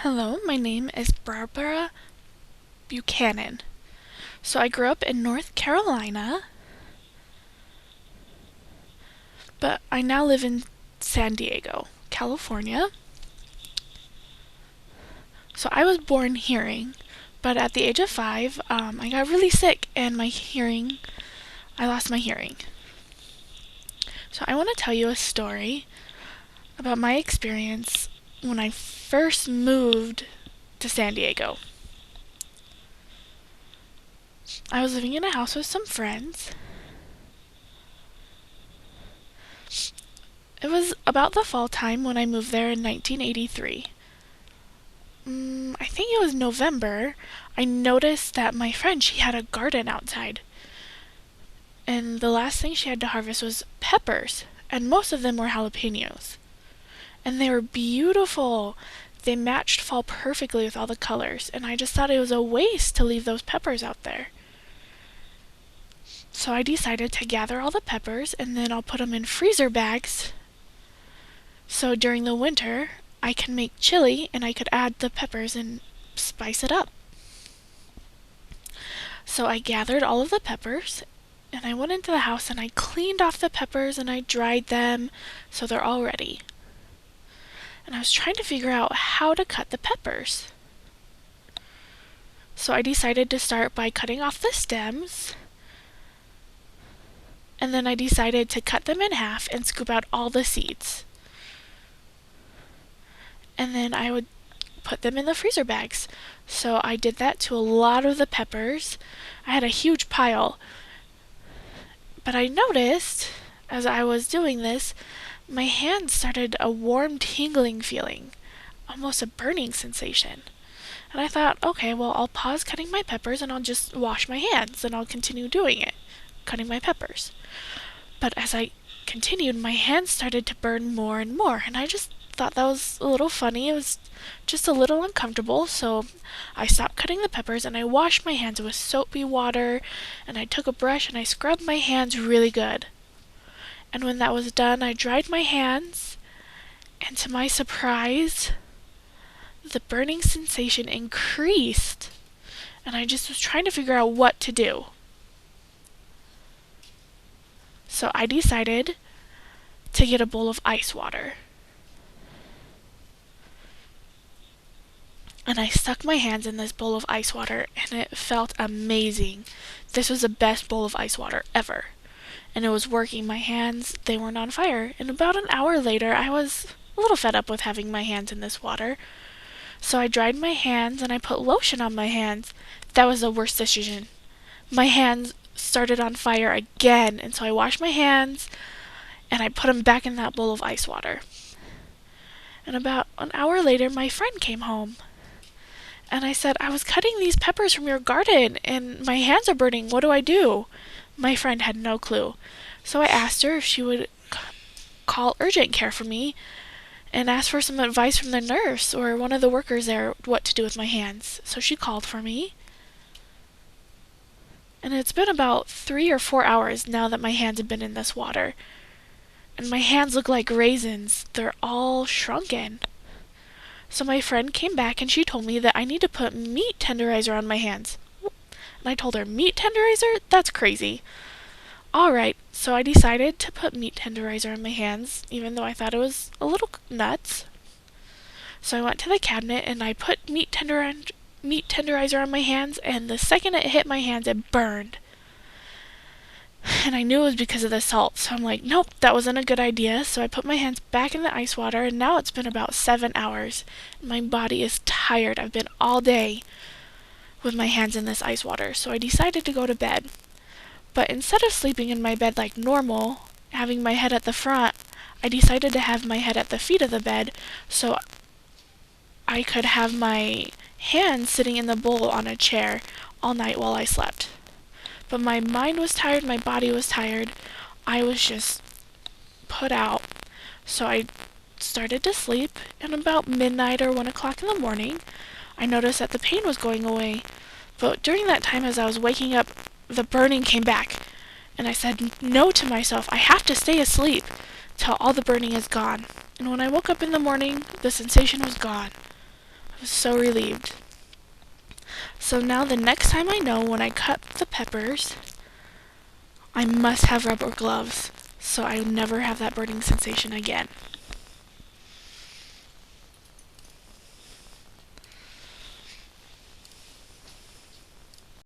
Hello, my name is Barbara Buchanan. So I grew up in North Carolina, but I now live in San Diego, California. So I was born hearing, but at the age of 5, I got really sick and I lost my hearing. So I want to tell you a story about my experience when I first moved to San Diego. I was living in a house with some friends. It was about the fall time when I moved there in 1983. I think it was November. I noticed that my friend, she had a garden outside. And the last thing she had to harvest was peppers. And most of them were jalapenos. And they were beautiful. They matched fall perfectly with all the colors. And I just thought it was a waste to leave those peppers out there. So I decided to gather all the peppers and then I'll put them in freezer bags. So during the winter, I can make chili and I could add the peppers and spice it up. So I gathered all of the peppers and I went into the house and I cleaned off the peppers and I dried them so they're all ready. And I was trying to figure out how to cut the peppers. So I decided to start by cutting off the stems. And then I decided to cut them in half and scoop out all the seeds. And then I would put them in the freezer bags. So I did that to a lot of the peppers. I had a huge pile. But I noticed, as I was doing this, my hands started a warm tingling feeling, almost a burning sensation. And I thought, okay, well, I'll pause cutting my peppers and I'll just wash my hands and I'll continue doing it, cutting my peppers. But as I continued, my hands started to burn more and more, and I just thought that was a little funny. It was just a little uncomfortable, so I stopped cutting the peppers and I washed my hands with soapy water, and I took a brush and I scrubbed my hands really good. And when that was done, I dried my hands, and to my surprise, the burning sensation increased, and I just was trying to figure out what to do. So I decided to get a bowl of ice water. And I stuck my hands in this bowl of ice water, and it felt amazing. This was the best bowl of ice water ever. And it was working. My hands, they weren't on fire. And about an hour later, I was a little fed up with having my hands in this water. So I dried my hands and I put lotion on my hands. That was the worst decision. My hands started on fire again, and so I washed my hands and I put them back in that bowl of ice water. And about an hour later, my friend came home. And I said, I was cutting these peppers from your garden and my hands are burning. What do I do? My friend had no clue. So I asked her if she would call urgent care for me and ask for some advice from the nurse or one of the workers there what to do with my hands. So she called for me. And it's been about 3 or 4 hours now that my hands have been in this water. And my hands look like raisins. They're all shrunken. So my friend came back and she told me that I need to put meat tenderizer on my hands. And I told her, meat tenderizer? That's crazy. Alright, so I decided to put meat tenderizer on my hands, even though I thought it was a little nuts. So I went to the cabinet and I put meat tenderizer on my hands, and the second it hit my hands, it burned. And I knew it was because of the salt, so I'm like, nope, that wasn't a good idea. So I put my hands back in the ice water, and now it's been about 7 hours. My body is tired. I've been all day with my hands in this ice water, so I decided to go to bed. But instead of sleeping in my bed like normal, having my head at the front, I decided to have my head at the feet of the bed so I could have my hands sitting in the bowl on a chair all night while I slept. But my mind was tired, my body was tired. I was just put out. So I started to sleep, and about midnight or 1 o'clock in the morning, I noticed that the pain was going away. But during that time, as I was waking up, the burning came back. And I said no to myself. I have to stay asleep till all the burning is gone. And when I woke up in the morning, the sensation was gone. I was so relieved. So now the next time I know when I cut the peppers, I must have rubber gloves so I never have that burning sensation again.